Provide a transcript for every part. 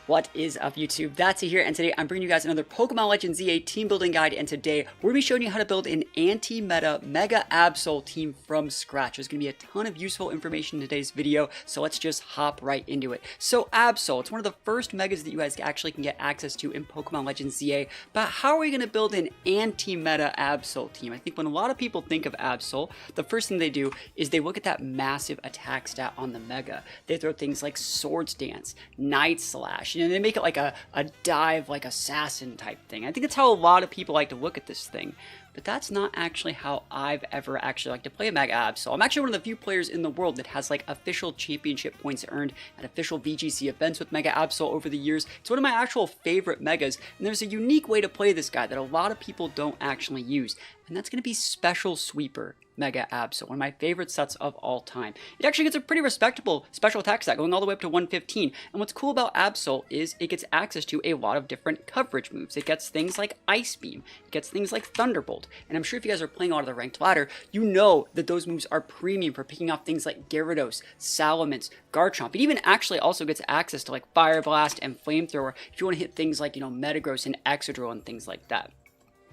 What is up, YouTube? That's here, and today I'm bringing you guys another Pokemon Legends ZA team building guide, and today we're going to be showing you how to build an anti-meta Mega Absol team from scratch. There's going to be a ton of useful information in today's video, so let's just hop right into it. So Absol, it's one of the first Megas that you guys actually can get access to in Pokemon Legends ZA, but how are we going to build an anti-meta Absol team? I think when a lot of people think of Absol, the first thing they do is they look at that massive attack stat on the Mega. They throw things like Swords Dance, Night Slash, you know, they make it like a dive, like assassin type thing. I think that's how a lot of people like to look at this thing. But that's not actually how I've ever actually liked to play a Mega Absol. I'm actually one of the few players in the world that has like official championship points earned at official VGC events with Mega Absol over the years. It's one of my actual favorite Megas, and there's a unique way to play this guy that a lot of people don't actually use, and that's going to be Special Sweeper Mega Absol, one of my favorite sets of all time. It actually gets a pretty respectable special attack stat, going all the way up to 115, and what's cool about Absol is it gets access to a lot of different coverage moves. It gets things like Ice Beam, it gets things like Thunderbolt, and I'm sure if you guys are playing a lot of the ranked ladder, you know that those moves are premium for picking off things like Gyarados, Salamence, Garchomp. It even actually also gets access to like Fire Blast and Flamethrower if you want to hit things like, you know, Metagross and Excadrill and things like that.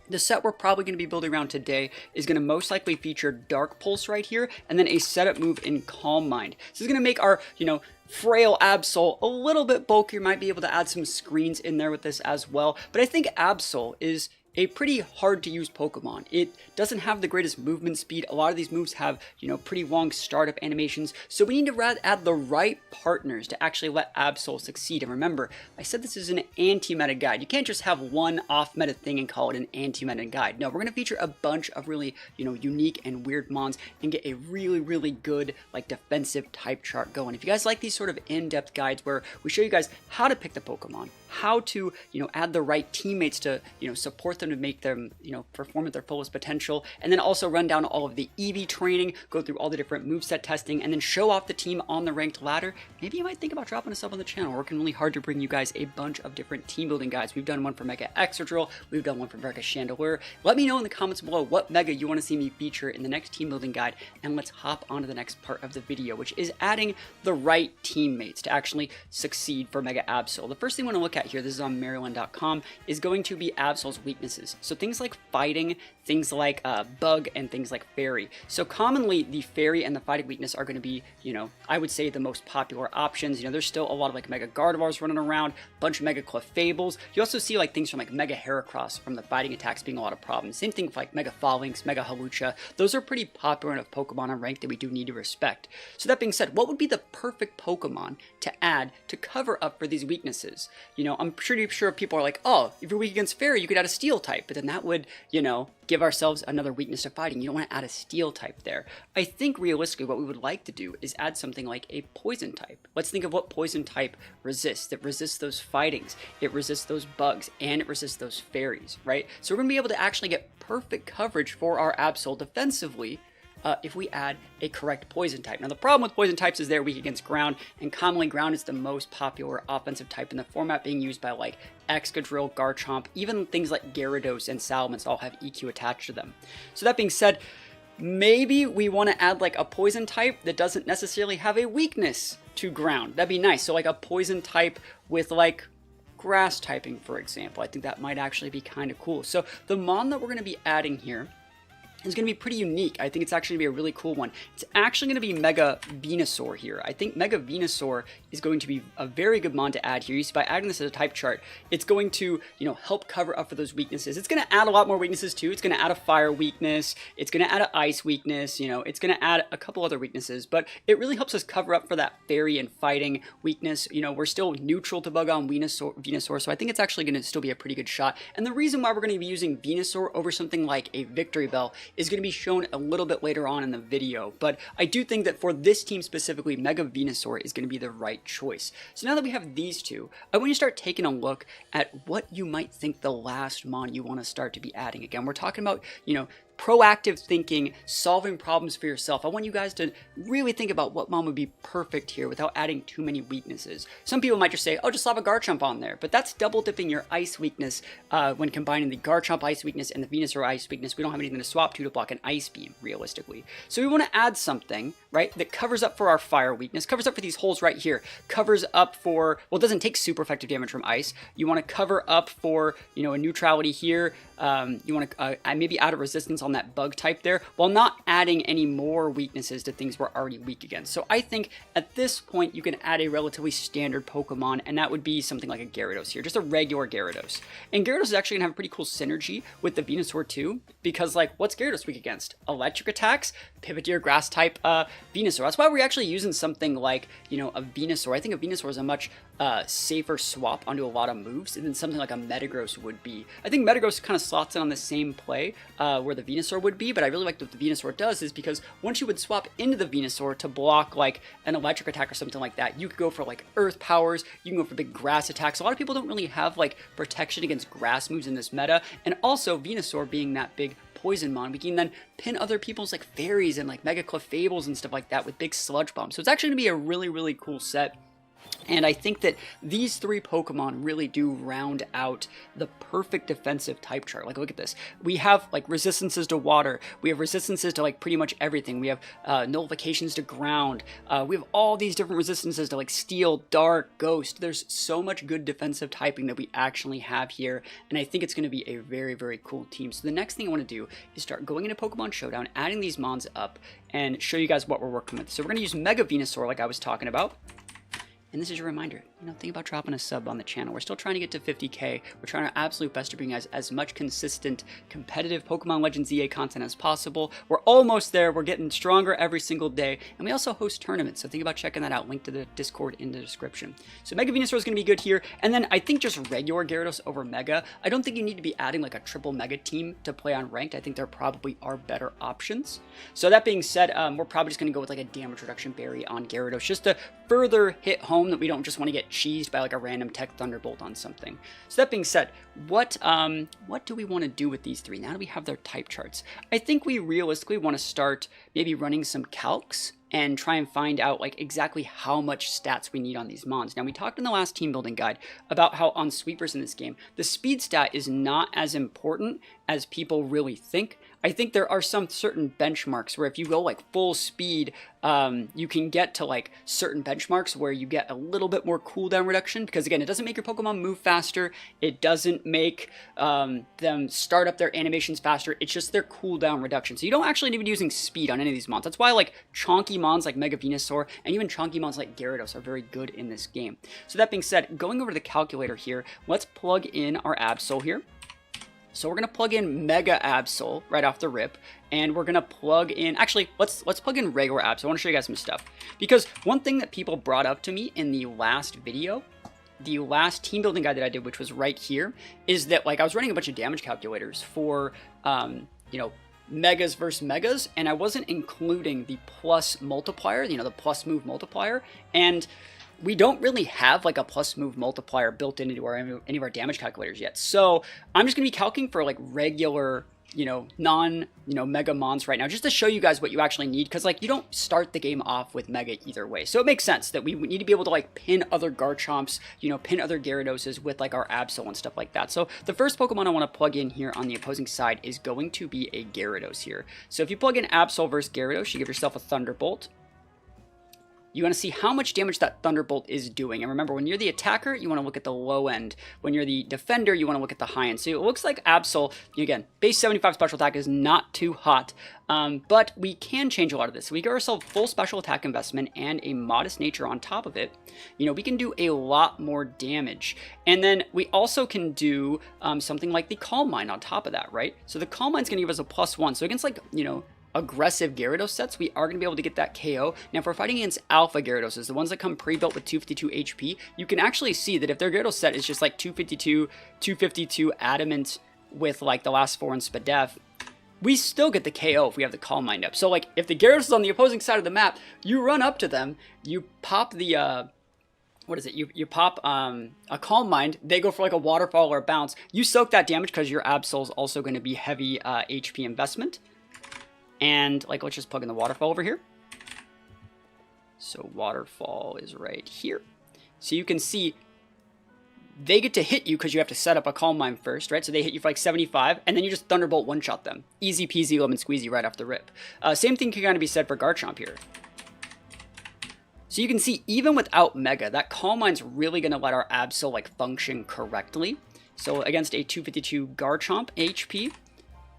The set we're probably going to be building around today is going to most likely feature Dark Pulse right here, and then a setup move in Calm Mind. This is going to make our, you know, frail Absol a little bit bulkier. Might be able to add some screens in there with this as well, but I think Absol is a pretty hard to use Pokemon. It doesn't have the greatest movement speed. A lot of these moves have, you know, pretty long startup animations, so we need to add the right partners to actually let Absol succeed. And remember, I said this is an anti-meta guide. You can't just have one off-meta thing and call it an anti-meta guide. No, we're going to feature a bunch of really, you know, unique and weird mons and get a really good, like, defensive type chart going. If you guys like these sort of in-depth guides where we show you guys how to pick the Pokemon, how to, you know, add the right teammates to, you know, support them to make them, you know, perform at their fullest potential, and then also run down all of the EV training, go through all the different moveset testing, and then show off the team on the ranked ladder, maybe you might think about dropping a sub on the channel. We're working really hard to bring you guys a bunch of different team building guides. We've done one for Mega Excadrill, we've done one for Mega Chandelure. Let me know in the comments below what Mega you want to see me feature in the next team building guide, and let's hop on to the next part of the video, which is adding the right teammates to actually succeed for Mega Absol. The first thing we want to look at here, this is on Maryland.com, is going to be Absol's weaknesses. So things like fighting, things like bug, and things like fairy. So commonly the fairy and the fighting weakness are going to be, you know, I would say the most popular options. You know, there's still a lot of like Mega Gardevoirs running around, a bunch of Mega Cleffables. You also see like things from like Mega Heracross from the fighting attacks being a lot of problems. Same thing with like Mega Phalanx, Mega Halucha. Those are pretty popular enough Pokemon on rank that we do need to respect. So that being said, what would be the perfect Pokemon to add to cover up for these weaknesses? You know, I'm pretty sure people are like, oh, if you're weak against fairy, you could add a steel type, but then that would, you know, give ourselves another weakness to fighting. You don't want to add a steel type there. I think realistically what we would like to do is add something like a poison type. Let's think of what poison type resists. It resists those fightings, it resists those bugs, and it resists those fairies, right? So we're going to be able to actually get perfect coverage for our Absol defensively if we add a correct poison type. Now the problem with poison types is they're weak against ground, and commonly ground is the most popular offensive type in the format, being used by like Excadrill, Garchomp, even things like Gyarados and Salamence all have EQ attached to them. So that being said, maybe we want to add like a poison type that doesn't necessarily have a weakness to ground. That'd be nice. So like a poison type with like grass typing, for example. I think that might actually be kind of cool. So the mon that we're going to be adding here is going to be pretty unique. I think it's actually going to be a really cool one. It's actually going to be Mega Venusaur here. I think Mega Venusaur is going to be a very good mon to add here. You see, by adding this as a type chart, it's going to, you know, help cover up for those weaknesses. It's going to add a lot more weaknesses too. It's going to add a fire weakness. It's going to add an ice weakness. You know, it's going to add a couple other weaknesses, but it really helps us cover up for that fairy and fighting weakness. You know, we're still neutral to bug on Venusaur, so I think it's actually going to still be a pretty good shot. And the reason why we're going to be using Venusaur over something like a Victory Bell is going to be shown a little bit later on in the video, but I do think that for this team specifically, Mega Venusaur is going to be the right choice. So now that we have these two, I want you to start taking a look at what you might think the last mon you want to start to be adding. Again, we're talking about, you know, proactive thinking, solving problems for yourself. I want you guys to really think about what mon would be perfect here without adding too many weaknesses. Some people might just say, oh, just slap a Garchomp on there, but that's double dipping your ice weakness when combining the Garchomp ice weakness and the Venusaur ice weakness. We don't have anything to swap to block an ice beam, realistically. So we want to add something, right, that covers up for our fire weakness, covers up for these holes right here, covers up for, well, it doesn't take super effective damage from ice. You want to cover up for, you know, a neutrality here. You want to maybe add a resistance on that bug type there, while not adding any more weaknesses to things we're already weak against. So I think at this point you can add a relatively standard Pokemon, and that would be something like a Gyarados here, just a regular Gyarados. And Gyarados is actually gonna have a pretty cool synergy with the Venusaur too, because like, what's Gyarados weak against? Electric attacks, pivot to your grass type Venusaur. That's why we're actually using something like, you know, a Venusaur. I think a Venusaur is a much safer swap onto a lot of moves than something like a Metagross would be. I think Metagross kind of slots in on the same play where the Venusaur would be, but I really like what the Venusaur does is because once you would swap into the Venusaur to block like an electric attack or something like that, you could go for like earth powers, you can go for big grass attacks. A lot of people don't really have like protection against grass moves in this meta, and also Venusaur being that big poison mon, we can then pin other people's like fairies and like Mega Clefable and stuff like that with big sludge bombs. So it's actually gonna be a really, really cool set. And I think that these three Pokemon really do round out the perfect defensive type chart. Like, look at this. We have, like, resistances to water. We have resistances to, like, pretty much everything. We have nullifications to ground. We have all these different resistances to, like, steel, dark, ghost. There's so much good defensive typing that we actually have here. And I think it's going to be a very, very cool team. So the next thing I want to do is start going into Pokemon Showdown, adding these mons up, and show you guys what we're working with. So we're going to use Mega Venusaur like I was talking about. And this is your reminder, you know, think about dropping a sub on the channel. We're still trying to get to 50K. We're trying our absolute best to bring you guys as much consistent, competitive Pokemon Legends EA content as possible. We're almost there. We're getting stronger every single day. And we also host tournaments, so think about checking that out. Link to the Discord in the description. So Mega Venusaur is going to be good here. And then I think just regular Gyarados over Mega. I don't think you need to be adding like a triple Mega team to play on Ranked. I think there probably are better options. So that being said, we're probably just going to go with like a damage reduction berry on Gyarados just to further hit home that we don't just want to get cheesed by like a random Tech Thunderbolt on something. So that being said, what do we want to do with these three now that we have their type charts? I think we realistically want to start maybe running some calcs and try and find out like exactly how much stats we need on these mons. Now, we talked in the last team building guide about how on sweepers in this game, the speed stat is not as important as people really think. I think there are some certain benchmarks where if you go like full speed, you can get to like certain benchmarks where you get a little bit more cooldown reduction, because again, it doesn't make your Pokemon move faster. It doesn't make them start up their animations faster. It's just their cooldown reduction. So you don't actually need to be using speed on any of these mons. That's why like chonky mons like Mega Venusaur and even chonky mons like Gyarados are very good in this game. So that being said, going over to the calculator here, let's plug in our Absol here. So we're going to plug in Mega Absol right off the rip, and we're going to plug in, actually, let's plug in regular Absol. I want to show you guys some stuff, because one thing that people brought up to me in the last video, the last team building guide that I did, which was right here, is that like I was running a bunch of damage calculators for, you know, Megas versus Megas, and I wasn't including the plus multiplier, you know, the plus move multiplier, and we don't really have like a plus move multiplier built into any of our damage calculators yet. So I'm just going to be calculating for like regular, you know, Mega mons right now, just to show you guys what you actually need. Because like you don't start the game off with Mega either way. So it makes sense that we need to be able to like pin other Garchomps, you know, pin other Gyaradoses with like our Absol and stuff like that. So the first Pokemon I want to plug in here on the opposing side is going to be a Gyarados here. So if you plug in Absol versus Gyarados, you give yourself a Thunderbolt. You want to see how much damage that Thunderbolt is doing. And remember, when you're the attacker, you want to look at the low end. When you're the defender, you want to look at the high end. So it looks like Absol, again, base 75 special attack is not too hot, but we can change a lot of this. So we give ourselves full special attack investment and a modest nature on top of it. You know, we can do a lot more damage. And then we also can do something like the Calm Mind on top of that, right? So the Calm Mind's going to give us a +1. So against like, you know, aggressive Gyarados sets, we are going to be able to get that KO. Now, if we're fighting against Alpha Gyaradoses, the ones that come pre-built with 252 HP, you can actually see that if their Gyarados set is just like 252 Adamant with like the last 4 in Spadef, we still get the KO if we have the Calm Mind up. So like if the Gyarados is on the opposing side of the map, you run up to them, you pop the what is it? You pop a Calm Mind. They go for like a Waterfall or a Bounce. You soak that damage because your Absol is also going to be heavy HP investment. And like, let's just plug in the Waterfall over here. So Waterfall is right here. So you can see they get to hit you because you have to set up a Calm Mind first, right? So they hit you for like 75, and then you just Thunderbolt one-shot them. Easy peasy lemon squeezy right off the rip. Same thing can kind of be said for Garchomp here. So you can see, even without Mega, that Calm Mind's really going to let our Absol like function correctly. So against a 252 Garchomp HP,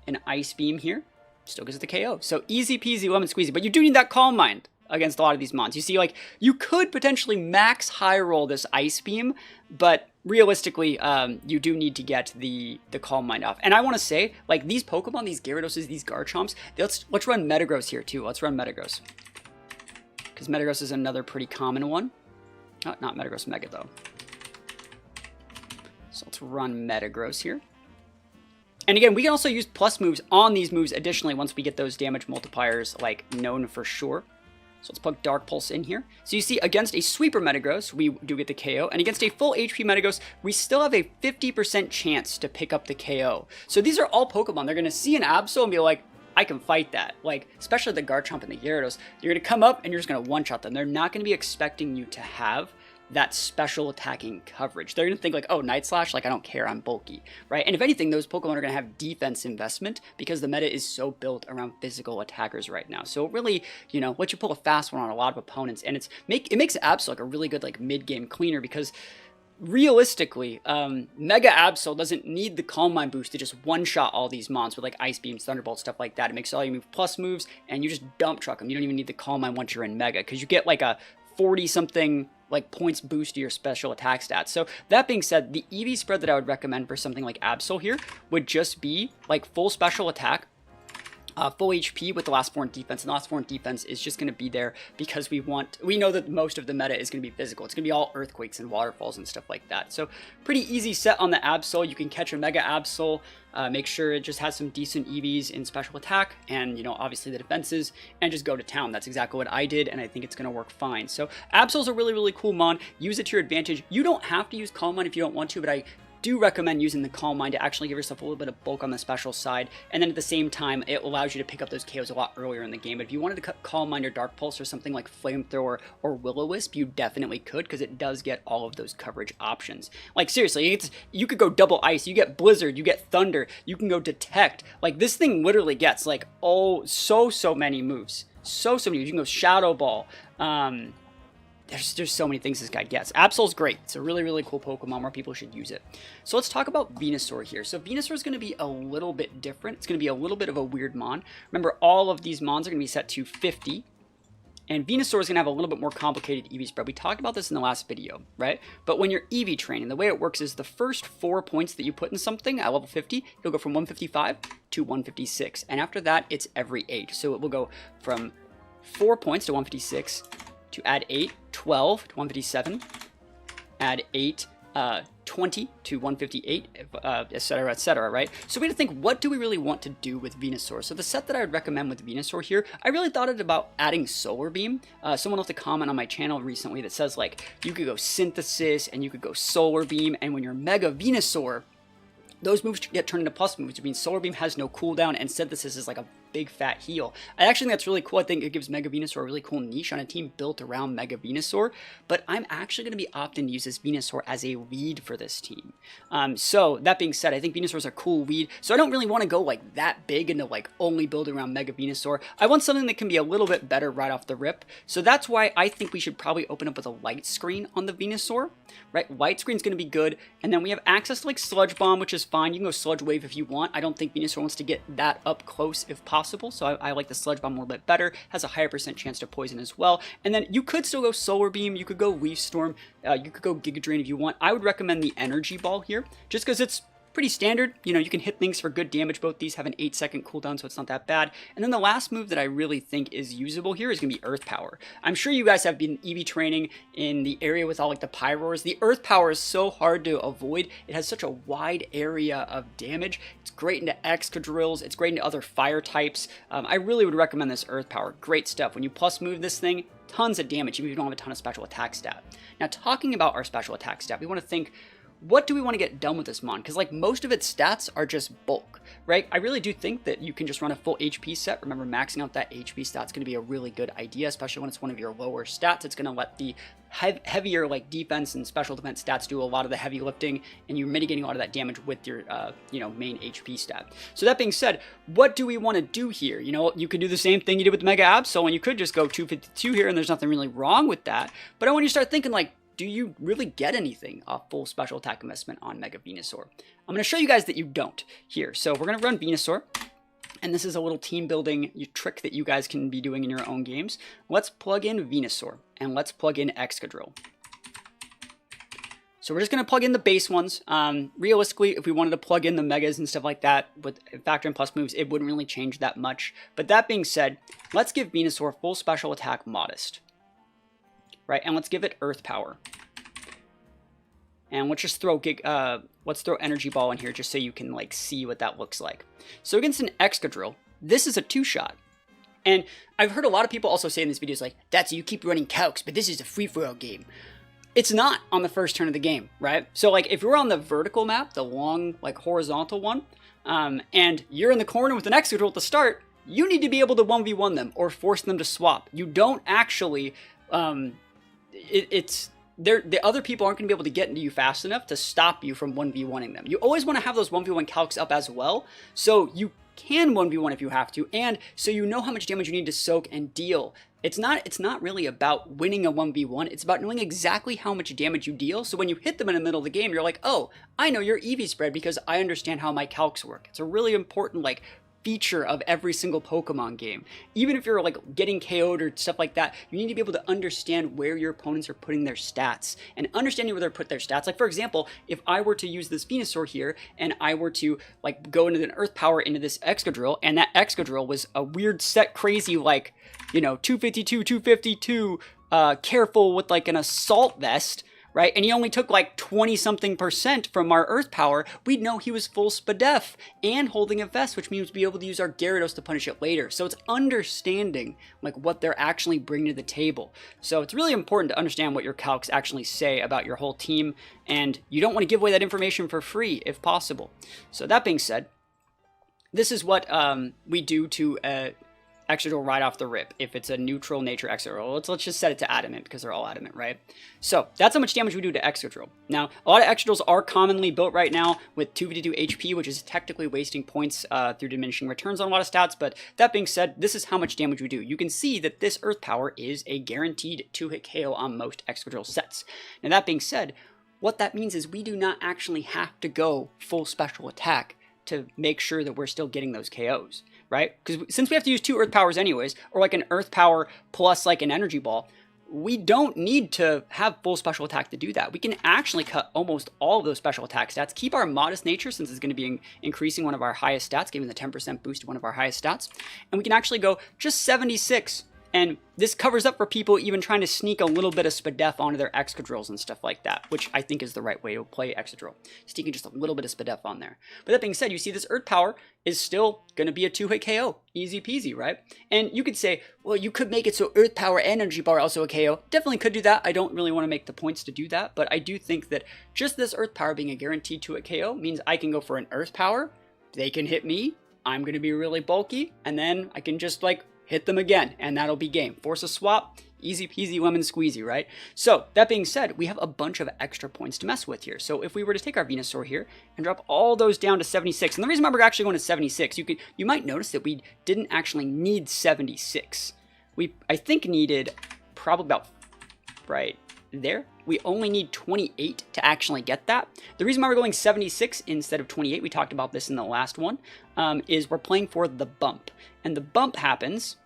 an Ice Beam here still gives it the KO. So easy peasy lemon squeezy, but you do need that Calm Mind against a lot of these mons. You see, like, you could potentially max high roll this Ice Beam, but realistically, you do need to get the Calm Mind off. And I want to say, like, these Pokemon, these Gyarados, these Garchomps, let's run Metagross here too. Let's run Metagross, because Metagross is another pretty common one. Oh, not Metagross Mega, though. So let's run Metagross here. And again, we can also use plus moves on these moves additionally once we get those damage multipliers, like, known for sure. So let's plug Dark Pulse in here. So you see, against a Sweeper Metagross, we do get the KO. And against a full HP Metagross, we still have a 50% chance to pick up the KO. So these are all Pokemon. They're going to see an Absol and be like, I can fight that. Like, especially the Garchomp and the Gyarados, you're going to come up and you're just going to one-shot them. They're not going to be expecting you to have that special attacking coverage. They're going to think like, oh, Night Slash, like, I don't care, I'm bulky, right? And if anything, those Pokemon are going to have defense investment because the meta is so built around physical attackers right now. So it really, you know, lets you pull a fast one on a lot of opponents, and it makes Absol like a really good like mid-game cleaner because realistically, Mega Absol doesn't need the Calm Mind boost to just one-shot all these mons with like Ice Beams, Thunderbolt, stuff like that. It makes all your move plus moves, and you just dump truck them. You don't even need the Calm Mind once you're in Mega, because you get like a 40-something like points boost to your special attack stats. So that being said, the EV spread that I would recommend for something like Absol here would just be like full special attack, full HP with the Last Form defense, and the Last Form defense is just going to be there because we know that most of the meta is going to be physical. It's going to be all Earthquakes and Waterfalls and stuff like that. So pretty easy set on the Absol. You can catch a Mega Absol, make sure it just has some decent EVs in special attack, and, you know, obviously the defenses, and just go to town. That's exactly what I did, and I think it's going to work fine. So Absol's a really, really cool mon. Use it to your advantage. You don't have to use Calm Mind if you don't want to, but I do recommend using the Calm Mind to actually give yourself a little bit of bulk on the special side, and then at the same time it allows you to pick up those KOs a lot earlier in the game. But if you wanted to cut Calm Mind or Dark Pulse or something like Flamethrower or Will-O-Wisp, you definitely could, because it does get all of those coverage options. Like, seriously, you could go double Ice, you get Blizzard, you get Thunder, you can go Detect. Like, this thing literally gets like so many moves. So many moves. You can go Shadow Ball. There's so many things this guy gets. Absol's great. It's a really, really cool Pokemon. More people should use it. So let's talk about Venusaur here. So Venusaur is going to be a little bit different. It's going to be a little bit of a weird mon. Remember, all of these mons are going to be set to 50. And Venusaur is going to have a little bit more complicated EV spread. We talked about this in the last video, right? But when you're EV training, the way it works is the first 4 points that you put in something at level 50, you'll go from 155 to 156. And after that, it's every 8. So it will go from 4 points to 156, to add 8, 12 to 157, add 8, 20 to 158, etc., right? So we had to think, what do we really want to do with Venusaur? So the set that I would recommend with Venusaur here, I really thought about adding Solar Beam. Someone left a comment on my channel recently that says, like, you could go Synthesis and you could go Solar Beam, and when you're Mega Venusaur, those moves get turned into plus moves, which means Solar Beam has no cooldown, and Synthesis is like a big fat heal. I actually think that's really cool. I think it gives Mega Venusaur a really cool niche on a team built around Mega Venusaur, but I'm actually going to be opting to use this Venusaur as a lead for this team. So that being said, I think Venusaur is a cool lead, so I don't really want to go like that big into like only building around Mega Venusaur. I want something that can be a little bit better right off the rip, so that's why I think we should probably open up with a Light Screen on the Venusaur, right? Light Screen's going to be good, and then we have access to like Sludge Bomb, which is fine. You can go Sludge Wave if you want. I don't think Venusaur wants to get that up close if possible, so I like the Sludge Bomb a little bit better. Has a higher % chance to poison as well. And then you could still go Solar Beam, you could go Leaf Storm, you could go Giga Drain if you want. I would recommend the Energy Ball here, just because it's pretty standard. You know, you can hit things for good damage. Both these have an 8-second cooldown, so it's not that bad. And then the last move that I really think is usable here is going to be Earth Power. I'm sure you guys have been EV training in the area with all like the Pyroars. The Earth Power is so hard to avoid. It has such a wide area of damage. It's great into Excadrills. It's great into other fire types. I really would recommend this Earth Power. Great stuff. When you plus move this thing, tons of damage, even if you don't have a ton of special attack stat. Now, talking about our special attack stat, we want to think, what do we want to get done with this mon? Because like most of its stats are just bulk, right? I really do think that you can just run a full HP set. Remember, maxing out that HP stat's going to be a really good idea, especially when it's one of your lower stats. It's going to let the heavier like defense and special defense stats do a lot of the heavy lifting, and you're mitigating a lot of that damage with your main HP stat. So that being said, what do we want to do here? You know, you could do the same thing you did with Mega Absol, and you could just go 252 here, and there's nothing really wrong with that. But I want you to start thinking like, do you really get anything off full special attack investment on Mega Venusaur? I'm going to show you guys that you don't here. So we're going to run Venusaur, and this is a little team building trick that you guys can be doing in your own games. Let's plug in Venusaur, and let's plug in Excadrill. So we're just going to plug in the base ones. Realistically, if we wanted to plug in the Megas and stuff like that with factor and plus moves, it wouldn't really change that much. But that being said, let's give Venusaur full special attack modest. Right, and let's give it Earth Power. And let's just throw let's throw Energy Ball in here just so you can like see what that looks like. So against an Excadrill, this is a 2-shot. And I've heard a lot of people also say in these videos like, that's you keep running calcs, but this is a free-for-all game. It's not on the first turn of the game, right? So like if you're on the vertical map, the long like horizontal one, and you're in the corner with an Excadrill at the start, you need to be able to 1v1 them or force them to swap. You don't actually the other people aren't going to be able to get into you fast enough to stop you from 1v1ing them. You always want to have those 1v1 calcs up as well, so you can 1v1 if you have to, and so you know how much damage you need to soak and deal. It's not really about winning a 1v1, it's about knowing exactly how much damage you deal, so when you hit them in the middle of the game, you're like, oh, I know your EV spread because I understand how my calcs work. It's a really important, like, feature of every single Pokemon game. Even if you're like getting KO'd or stuff like that, you need to be able to understand where your opponents are putting their stats. And understanding where they're put their stats, like for example, if I were to use this Venusaur here and I were to like go into an Earth Power into this Excadrill, and that Excadrill was a weird set crazy like, you know, 252, 252, careful with like an assault vest, right? And he only took like 20-something% from our Earth Power, we'd know he was full Spadef and holding a vest, which means we'd be able to use our Gyarados to punish it later. So it's understanding like what they're actually bringing to the table. So it's really important to understand what your calcs actually say about your whole team, and you don't want to give away that information for free if possible. So that being said, this is what we do to Excadrill right off the rip. If it's a neutral nature Excadrill, let's just set it to adamant because they're all adamant, right? So that's how much damage we do to Excadrill. Now, a lot of Excadrills are commonly built right now with 252 HP, which is technically wasting points through diminishing returns on a lot of stats, but that being said, this is how much damage we do. You can see that this Earth Power is a guaranteed 2-hit KO on most Excadrill sets. Now that being said, what that means is we do not actually have to go full special attack to make sure that we're still getting those KOs. Right? Because since we have to use 2 Earth Powers anyways, or like an Earth Power plus like an Energy Ball, we don't need to have full special attack to do that. We can actually cut almost all of those special attack stats, keep our modest nature since it's going to be increasing one of our highest stats, giving the 10% boost to one of our highest stats, and we can actually go just 76. And this covers up for people even trying to sneak a little bit of Spadef onto their Excadrills and stuff like that, which I think is the right way to play Excadrill, sneaking just a little bit of Spadef on there. But that being said, you see this Earth Power is still going to be a 2-hit KO. Easy peasy, right? And you could say, well, you could make it so Earth Power and Energy Bar are also a KO. Definitely could do that. I don't really want to make the points to do that, but I do think that just this Earth Power being a guaranteed 2-hit KO means I can go for an Earth Power, they can hit me, I'm going to be really bulky, and then I can just like hit them again, and that'll be game. Force a swap, easy peasy lemon squeezy, right? So that being said, we have a bunch of extra points to mess with here. So if we were to take our Venusaur here and drop all those down to 76, and the reason why we're actually going to 76, you might notice that we didn't actually need 76. We, I think, needed probably about right there. We only need 28 to actually get that. The reason why we're going 76 instead of 28, we talked about this in the last one, is we're playing for the bump. And the bump happens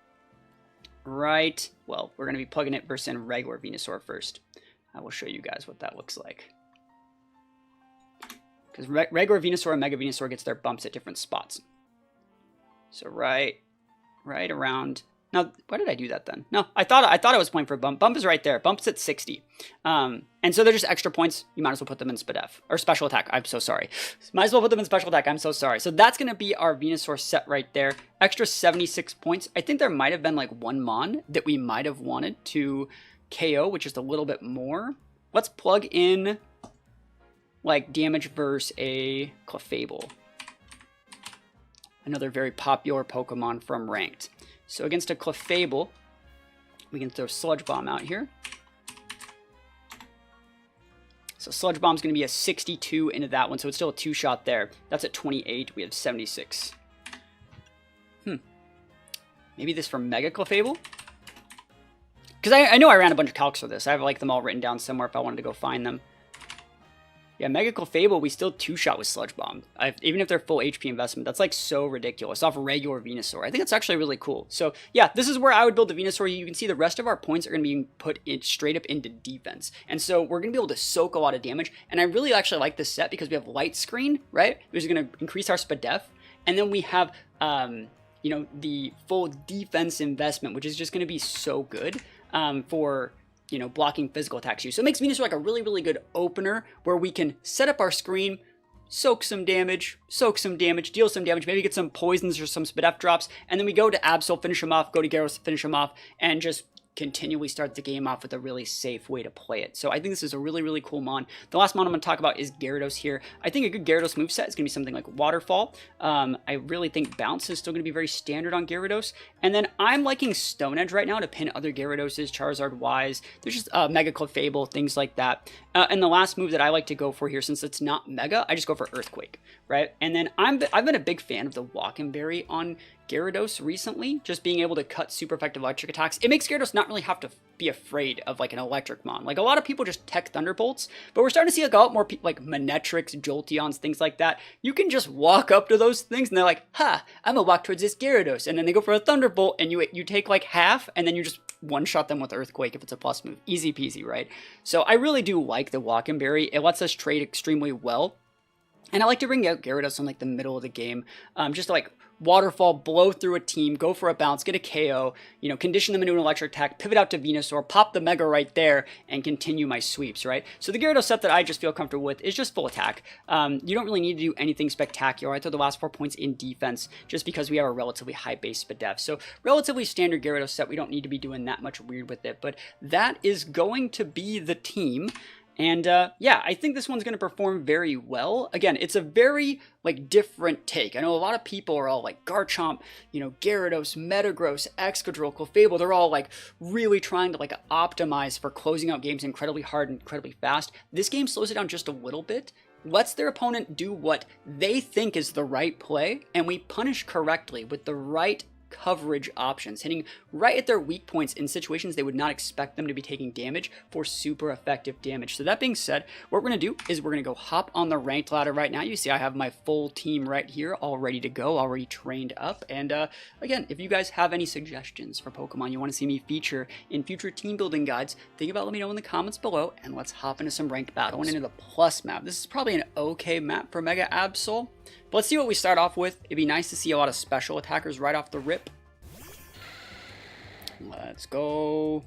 right, well, we're going to be plugging it versus in regular Venusaur first. I will show you guys what that looks like. Because regular Venusaur and Mega Venusaur gets their bumps at different spots. So right around. Now, why did I do that then? No, I thought I was playing for bump. Bump is right there. Bump's at 60. And so they're just extra points. You might as well put them in Spadef. Or Special Attack. I'm so sorry. Might as well put them in Special Attack. I'm so sorry. So that's going to be our Venusaur set right there. Extra 76 points. I think there might have been like one Mon that we might have wanted to KO, which is a little bit more. Let's plug in like damage versus a Clefable. Another very popular Pokemon from Ranked. So against a Clefable, we can throw Sludge Bomb out here. So Sludge Bomb's going to be a 62 into that one, so it's still a 2-shot there. That's at 28. We have 76. Maybe this from Mega Clefable? Because I know I ran a bunch of calcs for this. I have like them all written down somewhere if I wanted to go find them. Yeah, Mega Clefable, we still 2-shot with Sludge Bomb. Even if they're full HP investment, that's like so ridiculous off regular Venusaur. I think it's actually really cool. So yeah, this is where I would build the Venusaur. You can see the rest of our points are going to be put in straight up into defense. And so we're going to be able to soak a lot of damage. And I really actually like this set because we have Light Screen, right? Which is going to increase our Spadef. And then we have, you know, the full defense investment, which is just going to be so good for, you know, blocking physical attacks use. So it makes Venusaur like a really, really good opener where we can set up our screen, soak some damage, deal some damage, maybe get some poisons or some Spadef drops, and then we go to Absol, finish him off, go to Gyarados, finish him off, and just continually start the game off with a really safe way to play it. So I think this is a really, really cool mon. The last mon I'm going to talk about is Gyarados here. I think a good Gyarados moveset is going to be something like Waterfall. I really think Bounce is still going to be very standard on Gyarados. And then I'm liking Stone Edge right now to pin other Gyaradoses, Charizard-wise. There's just Mega Clefable, things like that. And the last move that I like to go for here, since it's not Mega, I just go for Earthquake, right? And then I've been a big fan of the Walking Berry on Gyarados recently, just being able to cut super effective electric attacks. It makes Gyarados not really have to be afraid of like an electric mon. Like a lot of people just tech Thunderbolts, but we're starting to see like a lot more people like Manectrics, Jolteons, things like that. You can just walk up to those things and they're like, ha, I'm gonna walk towards this Gyarados. And then they go for a Thunderbolt and you take like half and then you just one-shot them with Earthquake if it's a plus move. Easy peasy, right? So I really do like the Walking Berry. It lets us trade extremely well. And I like to bring out Gyarados in like the middle of the game, just to like Waterfall, blow through a team, go for a bounce, get a KO, you know, condition them into an electric attack, pivot out to Venusaur, pop the Mega right there, and continue my sweeps, right? So the Gyarados set that I just feel comfortable with is just full attack. You don't really need to do anything spectacular. I throw the last 4 points in defense just because we have a relatively high base Spadef. So relatively standard Gyarados set. We don't need to be doing that much weird with it, but that is going to be the team. And yeah, I think this one's going to perform very well. Again, it's a very like different take. I know a lot of people are all like Garchomp, you know, Gyarados, Metagross, Excadrill, Clefable. They're all like really trying to like optimize for closing out games incredibly hard and incredibly fast. This game slows it down just a little bit, lets their opponent do what they think is the right play, and we punish correctly with the right coverage options, hitting right at their weak points in situations they would not expect them to be taking damage for super effective damage. So that being said, what we're going to do is we're going to go hop on the ranked ladder right now. You see I have my full team right here all ready to go, already trained up. And again, if you guys have any suggestions for Pokemon you want to see me feature in future team building guides, think about let me know in the comments below, and let's hop into some ranked battle and into the plus map. This is probably an okay map for Mega Absol. But let's see what we start off with. It'd be nice to see a lot of special attackers right off the rip. Let's go.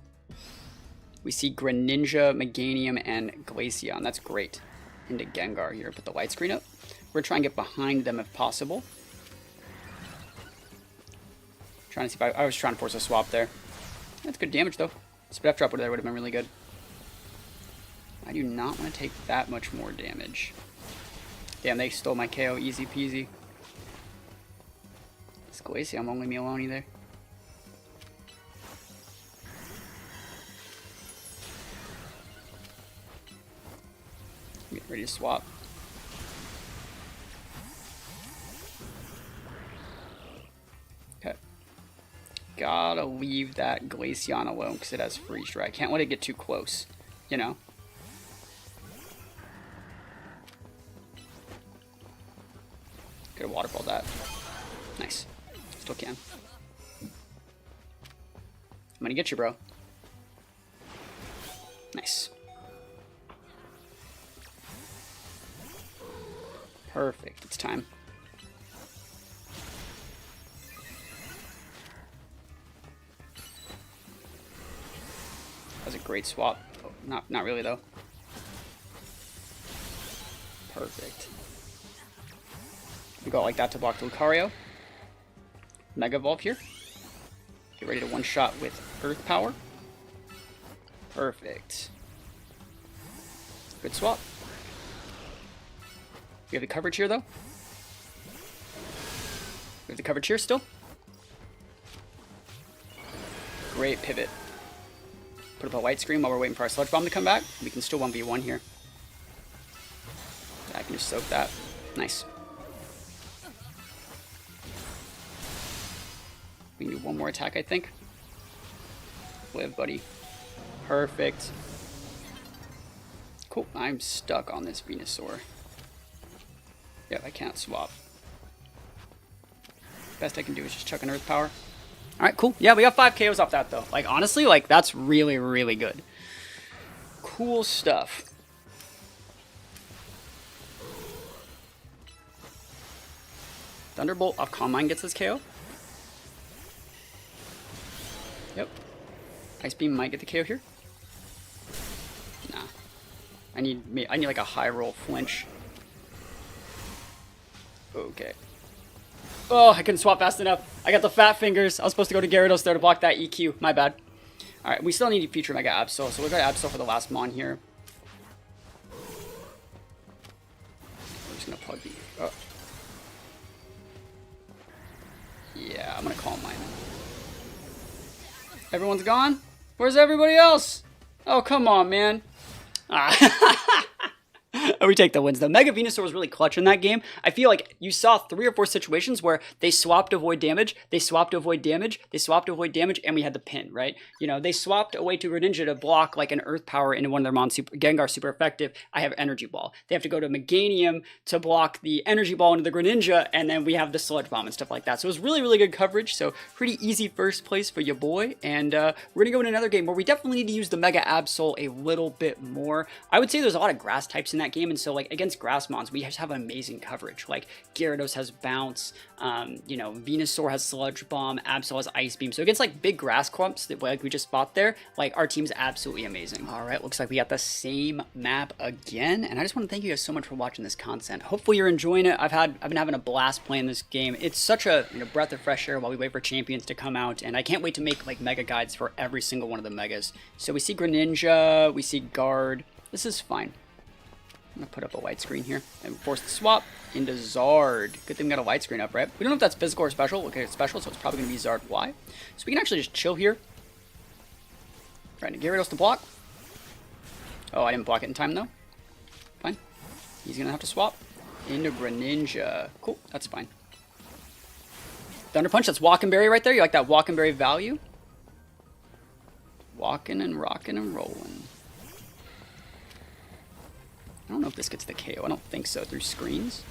We see Greninja, Meganium, and Glaceon. That's great. Into Gengar here. Put the light screen up. We're trying to get behind them if possible. Trying to see if I was trying to force a swap there. That's good damage though. Spadef drop there would have been really good. I do not want to take that much more damage. Damn, they stole my KO, easy peasy. This Glaceon won't leave me alone either. Get ready to swap. Okay. Gotta leave that Glaceon alone because it has Freeze Dry. I can't let it get too close, you know? Could have waterfalled that. Nice. Still can. I'm gonna get you, bro. Nice. Perfect. It's time. That was a great swap. Oh, not really though. Perfect. We go like that to block the Lucario. Mega Evolve here. Get ready to one-shot with Earth Power. Perfect. Good swap. We have the coverage here, though. We have the coverage here still. Great pivot. Put up a white screen while we're waiting for our Sludge Bomb to come back. We can still 1v1 here. I can just soak that. Nice. We can do one more attack, I think. Live, buddy. Perfect. Cool. I'm stuck on this Venusaur. Yep, I can't swap. Best I can do is just chuck an Earth Power. Alright, cool. Yeah, we got 5 KOs off that, though. Like, honestly, like, that's really, really good. Cool stuff. Thunderbolt off Calm Mind gets this KO. Yep. Ice Beam might get the KO here. Nah. I need like a high roll flinch. Okay. Oh, I couldn't swap fast enough. I got the fat fingers. I was supposed to go to Gyarados there to block that EQ. My bad. Alright, we still need to feature Mega Absol, so we'll go to Absol for the last Mon here. We're just gonna plug the... Oh. Yeah, I'm gonna Calm Mind. Everyone's gone? Where's everybody else? Oh, come on, man. We take the wins, though. Mega Venusaur was really clutch in that game. I feel like you saw 3 or 4 situations where they swapped to avoid damage, they swapped to avoid damage, they swapped to avoid damage, and we had the pin, right? You know, they swapped away to Greninja to block like an Earth Power into one of their Mon Gengar super effective. I have Energy Ball. They have to go to Meganium to block the Energy Ball into the Greninja, and then we have the Sludge Bomb and stuff like that. So it was really, really good coverage. So pretty easy first place for your boy. And we're going to go in another game where we definitely need to use the Mega Absol a little bit more. I would say there's a lot of grass types in that game, and so like against grass mons, we just have amazing coverage. Like Gyarados has Bounce, you know, Venusaur has Sludge Bomb, Absol has Ice Beam. So against like big grass clumps that like we just fought there, like our team's absolutely amazing. All right, looks like we got the same map again, and I just want to thank you guys so much for watching this content. Hopefully you're enjoying it. I've been having a blast playing this game. It's such a breath of fresh air while we wait for champions to come out, and I can't wait to make like mega guides for every single one of the megas. So we see Greninja, we see Guard. This is fine. I'm going to put up a white screen here and force the swap into Zard. Good thing we got a white screen up, right? We don't know if that's physical or special. Okay, it's special, so it's probably going to be Zard Y. So we can actually just chill here. Trying to Gyarados to block. Oh, I didn't block it in time, though. Fine. He's going to have to swap into Greninja. Cool, that's fine. Thunder Punch, that's Walking Berry right there. You like that Walking Berry value? Walking and rocking and rolling. I don't know if this gets the KO. I don't think so. Through screens.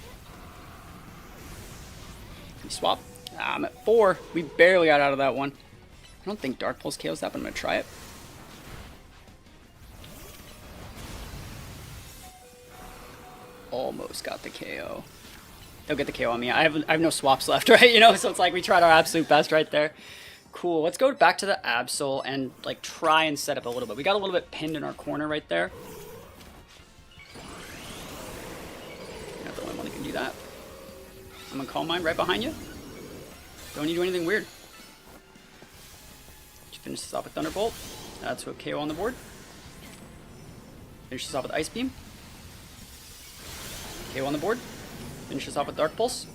Can you swap? Ah, I'm at 4. We barely got out of that one. I don't think Dark Pulse KOs that, but I'm going to try it. Almost got the KO. They'll get the KO on me. I have no swaps left, right? You know, so it's like we tried our absolute best right there. Cool. Let's go back to the Absol and like try and set up a little bit. We got a little bit pinned in our corner right there. That. I'm gonna Calm Mind right behind you. Don't need to do anything weird. Just finish this off with Thunderbolt. That's what KO on the board. Finish this off with Ice Beam. KO on the board. Finish this off with Dark Pulse.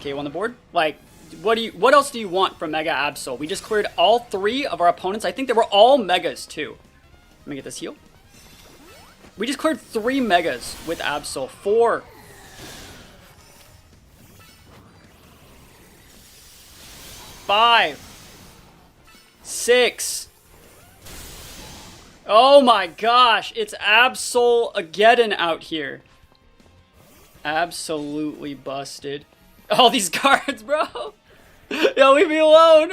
KO on the board. Like, what else do you want from Mega Absol? We just cleared all 3 of our opponents. I think they were all Megas too. Let me get this heal. We just cleared 3 Megas with Absol. 4. 5. 6. Oh my gosh, it's Absol-ageddon out here. Absolutely busted. All these cards, bro. Yo, leave me alone.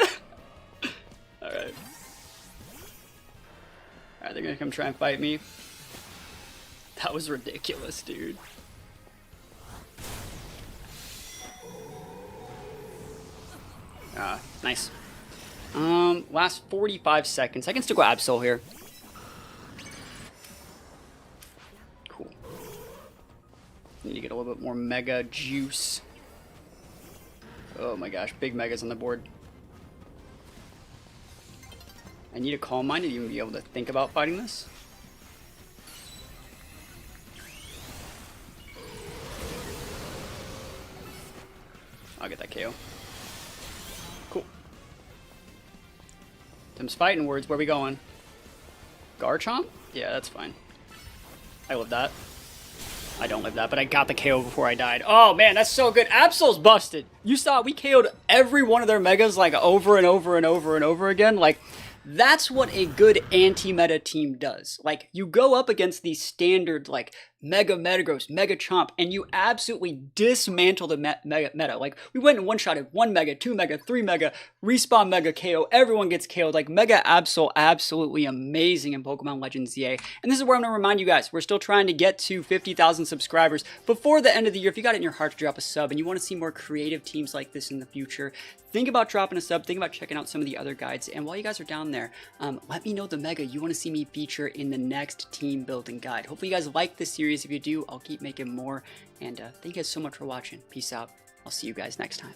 Alright. Alright, they're gonna come try and fight me. That was ridiculous, dude. Nice. Last 45 seconds. I can still go Absol here. Cool. Need to get a little bit more Mega juice. Oh my gosh, big Megas on the board. I need a Calm Mind to even be able to think about fighting this. I'll get that KO. Cool. Tim's fighting words. Where we going? Garchomp? Yeah, that's fine. I live that. I don't live that, but I got the KO before I died. Oh man, that's so good. Absol's busted. You saw we KO'd every one of their Megas like over and over and over and over again. Like, that's what a good anti-meta team does. Like, you go up against these standard, like, Mega Metagross, Mega Chomp, and you absolutely dismantle the meta. Like, we went and one-shotted 1 Mega, 2 Mega, 3 Mega, respawn Mega KO, everyone gets KO'd. Like, Mega Absol, absolutely amazing in Pokemon Legends ZA. And this is where I'm going to remind you guys, we're still trying to get to 50,000 subscribers before the end of the year. If you got it in your heart to drop a sub and you want to see more creative teams like this in the future, think about dropping a sub, think about checking out some of the other guides. And while you guys are down there, let me know the Mega you want to see me feature in the next team building guide. Hopefully you guys like this series. If you do, I'll keep making more. And thank you guys so much for watching. Peace out. I'll see you guys next time.